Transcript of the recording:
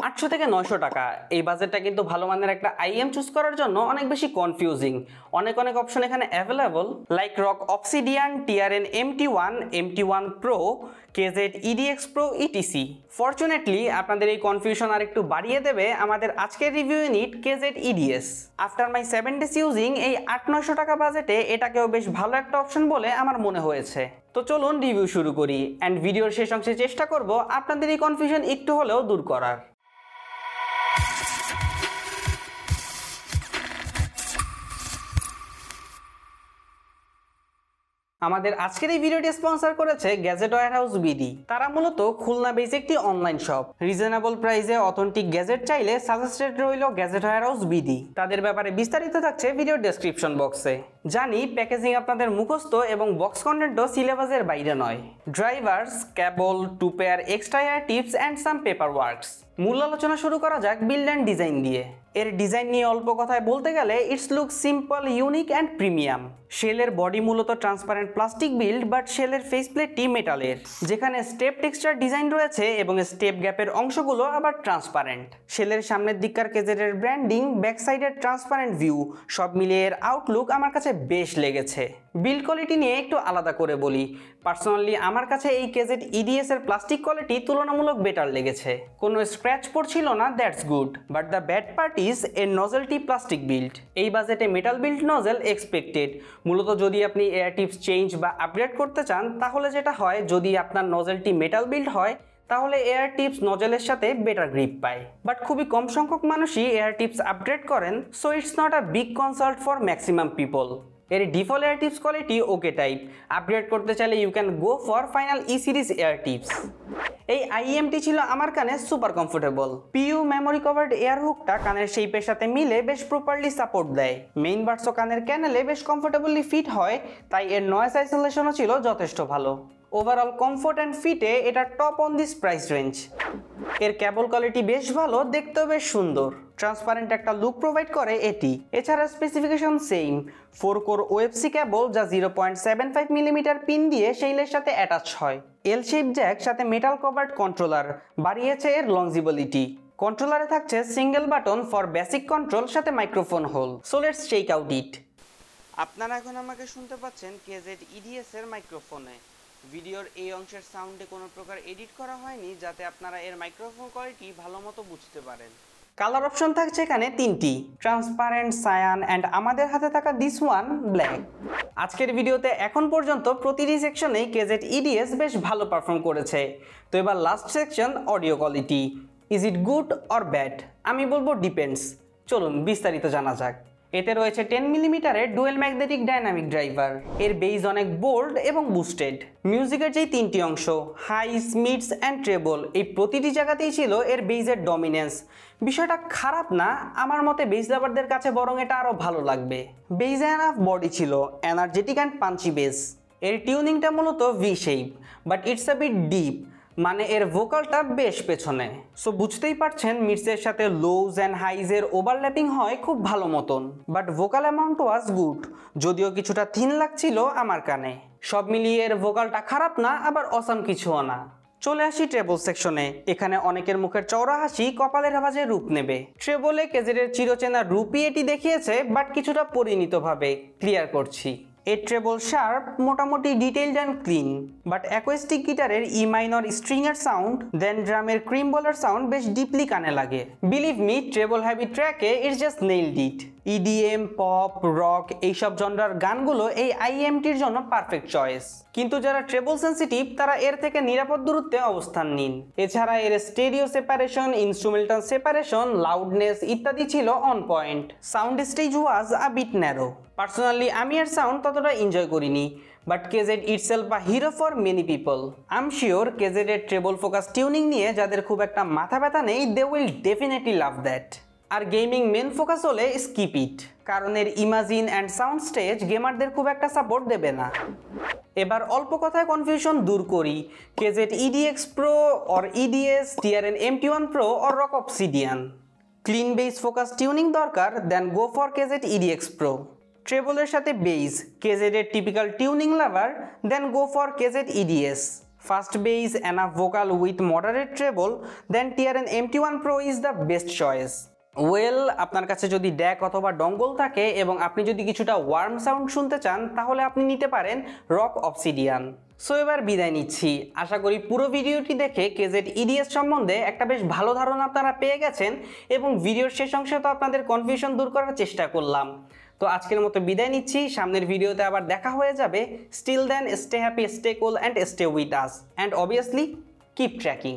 800 থেকে 900 টাকা এই বাজেটটা কিন্তু ভালো মানের একটা আইএম চুজ করার জন্য অনেক বেশি কনফিউজিং। অনেক অপশন এখানে available, like rock obsidian, TRN MT1, MT1 Pro, KZ EDX Pro etc। Fortunately আপনাদের এই কনফিউশন আর একটু বাড়িয়ে দেবে আমাদের আজকের review unit KZ EDS। After my 7 days using এই 800-900 টাকা বাজেটে এটাকেও বেশ ভালো একটা অপশন বলে আমার মনে হয়েছে। তো চলুন রিভিউ শুরু করি অ্যান্ড ভিডিওর শেষ অংশে চেষ্টা করব আপনাদের এই কনফিউশন একটু হলেও দূর করার। আমাদের আজকের এই ভিডিওটি স্পন্সর করেছে গ্যাজেট ওয়্যারহাউস বিডি। তারা মূলত খুলনা বেস একটি অনলাইন শপ। রিজনেবল প্রাইসে অথেন্টিক গ্যাজেট চাইলে সাজেস্টেড রইল গ্যাজেট ওয়্যারহাউস বিডি। তাদের ব্যাপারে বিস্তারিত থাকছে ভিডিও ডেসক্রিপশন বক্সে। জানি প্যাকেজিং আপনাদের মুখস্থ এবং বক্স কন্টেন্টও সিলেবাসের বাইরে নয়। Drivers, cable, 2 pair extra ear tips and some paper works. মূল আলোচনা শুরু করা যাক বিল্ড অ্যান্ড ডিজাইন দিয়ে। এর ডিজাইন নিয়ে অল্প কথায় বলতে গেলে it's look simple, unique and premium. শেলের বডি মূলত ট্রান্সপারেন্ট প্লাস্টিক বিল্ড, বাট শেলের ফেস প্লেটটি মেটালের, যেখানে স্টেপ টেক্সচার ডিজাইন রয়েছে এবং স্টেপ গ্যাপের অংশগুলো আবার ট্রান্সপারেন্ট। শেলের সামনের দিককার কেজেটের ব্র্যান্ডিং, ব্যাক সাইডের ট্রান্সপারেন্ট ভিউ, সব মিলিয়ে এর আউটলুক আমার কাছে বেশ লেগেছে। বিল্ড কোয়ালিটি নিয়ে একটু আলাদা করে বলি, পার্সোনালি আমার কাছে এই কেজেট ইডিএস এর প্লাস্টিক কোয়ালিটি তুলনামূলক বেটার লেগেছে। কোনো স্ক্র্যাচ পড়ছিল না, that's good, but the bad part is এর নজেলটি প্লাস্টিক বিল্ড। এই বাজেটে মেটাল বিল্ড নজেল এক্সপেক্টেড। মূলত যদি আপনি এয়ার টিপস চেঞ্জ বা আপগ্রেড করতে চান তাহলে যেটা হয়, যদি আপনার নজেলটি মেটাল বিল্ড হয় তাহলে এয়ার টিপস নজেলের সাথে বেটার গ্রিপ পায়। বাট খুবই কম সংখ্যক মানুষই এয়ার টিপস আপগ্রেড করেন, so it's not a big concern for maximum people. এর default ear tips quality okay type. Upgrade করতে চাইলে you can go for final E series ear tips. এই আইএমটি ছিল আমার কানে super comfortable. PU memory covered ear হুকটা কানের শেপের সাথে মিলে বেশ প্রপারলি সাপোর্ট দেয়। মেইন বার্ডসও কানের ক্যানেলে বেশ কমফোর্টেবলি ফিট হয়, তাই এর নয়েজ আইসোলেশনও ছিল যথেষ্ট ভালো। ওভারঅল কমফোর্ট অ্যান্ড ফিটে এটা top on this price range. এর কেবল কোয়ালিটি বেশ ভালো, দেখতেও বেশ সুন্দর। ট্রান্সপারেন্ট একটা লুক প্রোভাইড করে এটি। এছাড়া specification same, 4 core OFC cable যা 0.75 মিলিমিটার পিন দিয়ে সেইলের সাথে অ্যাটাচ হয়। এল শেপ জ্যাক সাথে মেটাল কভার্ড কন্ট্রোলার বাড়িয়েছে এর লংজিবিলিটি। কন্ট্রোলারে থাকছে single button for basic control সাথে microphone hole. So let's check out it. আপনারা এখন আমাকে শুনতে পাচ্ছেন কেজেট ইডিএস এর মাইক্রোফোনে। ভিডিওর এই অংশের সাউন্ডে কোনো প্রকার এডিট করা হয়নি, যাতে আপনারা এর মাইক্রোফোন কোয়ালিটি ভালো মতো বুঝতে পারেন। কালার অপশন থাকছে এখানে 3টি, ট্রান্সপারেন্ট, সায়ান অ্যান্ড আমাদের হাতে থাকা দিস ওয়ান ব্ল্যাক। আজকের ভিডিওতে এখন পর্যন্ত প্রতিটি সেকশনেই কেজেট ইডিএস বেশ ভালো পারফর্ম করেছে। তো এবার last section, audio quality. Is it good or bad? আমি বলবো ডিপেন্ডস। চলুন বিস্তারিত জানা যাক। এতে রয়েছে 10 মিলিমিটারের ডুয়েল ম্যাগনেটিক ডাইনামিক ড্রাইভার। এর বেস অনেক বোল্ড এবং বুস্টেড। মিউজিকের যেই 3টি অংশ, হাইস, মিডস অ্যান্ড ট্রেবল, এই প্রতিটি জায়গাতেই ছিল এর বেসের ডমিনেন্স। বিষয়টা খারাপ না, আমার মতে বেস লাভারদের কাছে বরং এটা আরও ভালো লাগবে। বেস এনাফ বডি ছিল, এনার্জেটিক অ্যান্ড পাঞ্চি বেস। এর টিউনিংটা মূলত V shape, but it's a bit deep, মানে এর ভোকালটা বেশ পেছনে। সো বুঝতেই পারছেন মিডসের সাথে লোজ অ্যান্ড হাইজের ওভারল্যাপিং হয় খুব ভালো মতন। But vocal amount was good, যদিও কিছুটা থিন লাগছিল আমার কানে। সব মিলিয়ে এর ভোকালটা খারাপ না, আবার অসাম কিছুও না। চলে আসি ট্রেবল সেকশনে। এখানে অনেকের মুখের চওড়া হাসি কপালের আওয়াজে রূপ নেবে। ট্রেবলে কেজেটের চিরচেনা রূপই এটি দেখিয়েছে, বাট কিছুটা পরিণীতভাবে। ক্লিয়ার করছি, এর ট্রেবল শার্প, মোটামুটি detailed and clean, but acoustic গিটারের ই মাইনর স্ট্রিংয়ের সাউন্ড দেন ড্রামের ক্রিম বলার সাউন্ড বেশ ডিপলি কানে লাগে। বিলিভ মি, ট্রেবল হ্যাভি ট্র্যাকে it's just nailed it. EDM, pop, rock এইসব জনরার গানগুলো এই আইএমটির জন্য পারফেক্ট চয়েস। কিন্তু যারা ট্রেবল সেন্সিটিভ তারা এর থেকে নিরাপদ দূরত্বে অবস্থান নিন। এছাড়া এর stereo separation, instrumental separation, loudness ইত্যাদি ছিল on point. Sound stage was a bit narrow. Personally আমি এর সাউন্ড ততটা এনজয় করিনি, but KZ itself a hero for many people. I am sure কেজেটের ট্রেবল ফোকাস টিউনিং নিয়ে যাদের খুব একটা মাথা ব্যথা নেই, they will definitely love that. আর গেমিং মেন ফোকাস হলে স্কিপ ইট, কারণ এর ইমাজিন অ্যান্ড সাউন্ড স্টেজ গেমারদের খুব একটা সাপোর্ট দেবে না। এবার অল্প কথায় কনফিউশন দূর করি। KZ EDX Pro or EDS, TRN MT1 Pro or Rock Obsidian. Clean bass focus tuning দরকার, then go for KZ EDX Pro. ট্রেবলের সাথে বেস, কেজেটের typical tuning lover, then go for KZ EDS. Fast bass, enough vocal with moderate treble, then TRN MT1 Pro is the best choice. Well, আপনার কাছে যদি DAC অথবা dongle থাকে এবং আপনি যদি কিছুটা ওয়ার্ম সাউন্ড শুনতে চান তাহলে আপনি নিতে পারেন রক অবসিডিয়ান। সো এবার বিদায় নিচ্ছি। আশা করি পুরো ভিডিওটি দেখে কেজেড ইডিএস সম্বন্ধে একটা বেশ ভালো ধারণা আপনারা পেয়ে গেছেন এবং ভিডিওর শেষ অংশে তো আপনাদের কনফিউশন দূর করার চেষ্টা করলাম। তো আজকের মতো বিদায় নিচ্ছি, সামনের ভিডিওতে আবার দেখা হয়ে যাবে। Still then stay happy, stay cool and stay with us and obviously keep tracking.